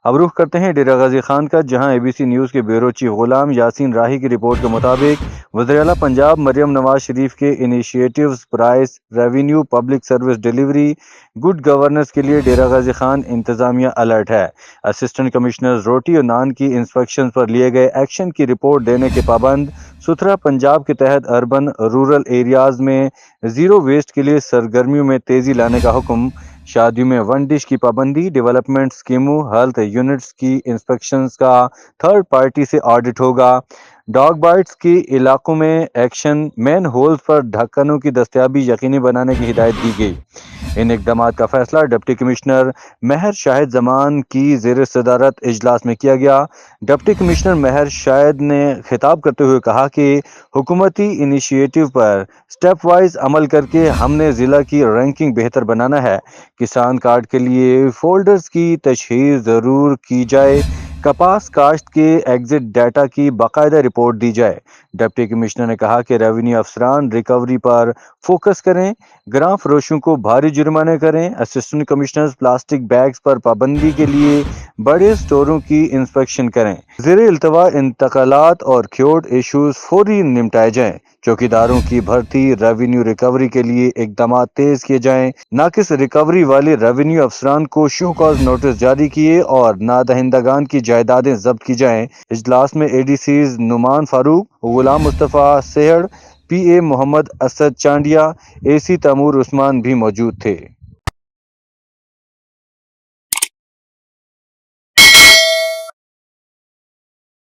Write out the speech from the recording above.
اب رخ کرتے ہیں ڈیرہ غازی خان کا، جہاں ABC نیوز کے بیورو چیف غلام یاسین راہی کی رپورٹ کے مطابق وزیر اعلیٰ پنجاب مریم نواز شریف کے initiatives price revenue public service delivery good governance کے لیے ڈیرہ غازی خان انتظامیہ الرٹ ہے۔ اسسٹنٹ کمشنر روٹی اور نان کی انسپیکشن پر لیے گئے ایکشن کی رپورٹ دینے کے پابند، ستھرا پنجاب کے تحت اربن رورل ایریاز میں زیرو ویسٹ کے لیے سرگرمیوں میں تیزی لانے کا حکم، شادیوں میں ون ڈش کی پابندی، ڈیولپمنٹ اسکیموں، ہیلتھ یونٹس کی انسپیکشنز کا تھرڈ پارٹی سے آڈٹ ہوگا، ڈاگ بائٹس کے علاقوں میں ایکشن، مین ہولز پر ڈھکنوں کی دستیابی یقینی بنانے کی ہدایت دی گئی۔ ان اقدامات کا فیصلہ ڈپٹی کمشنر مہر شاہد زمان کی زیر صدارت اجلاس میں کیا گیا۔ ڈپٹی کمشنر مہر شاہد نے خطاب کرتے ہوئے کہا کہ حکومتی انیشیٹو پر سٹیپ وائز عمل کر کے ہم نے ضلع کی رینکنگ بہتر بنانا ہے۔ کسان کارڈ کے لیے فولڈرز کی تشہیر ضرور کی جائے، کپاس کاشت کے ایگزٹ ڈیٹا کی باقاعدہ رپورٹ دی جائے۔ ڈپٹی کمشنر نے کہا کہ ریونیو افسران ریکوری پر فوکس کریں، گراں فروشوں کو بھاری جرمانے کریں، اسسٹنٹ کمشنرز پلاسٹک بیگز پر پابندی کے لیے بڑے سٹوروں کی انسپیکشن کریں، زیر التوا انتقالات اور کھیوٹ ایشوز فوری نمٹائے جائیں، چوکیداروں کی بھرتی، ریونیو ریکوری کے لیے اقدامات تیز کیے جائیں، ناقص ریکوری والے ریونیو افسران کو شو کاز نوٹس جاری کیے اور نادہندگان کی جائیدادیں ضبط کی جائیں۔ اجلاس میں ADCs نعمان فاروق، غلام مصطفیٰ سہڑ، PA محمد اسد چانڈیا، AC تیمور عثمان بھی موجود تھے۔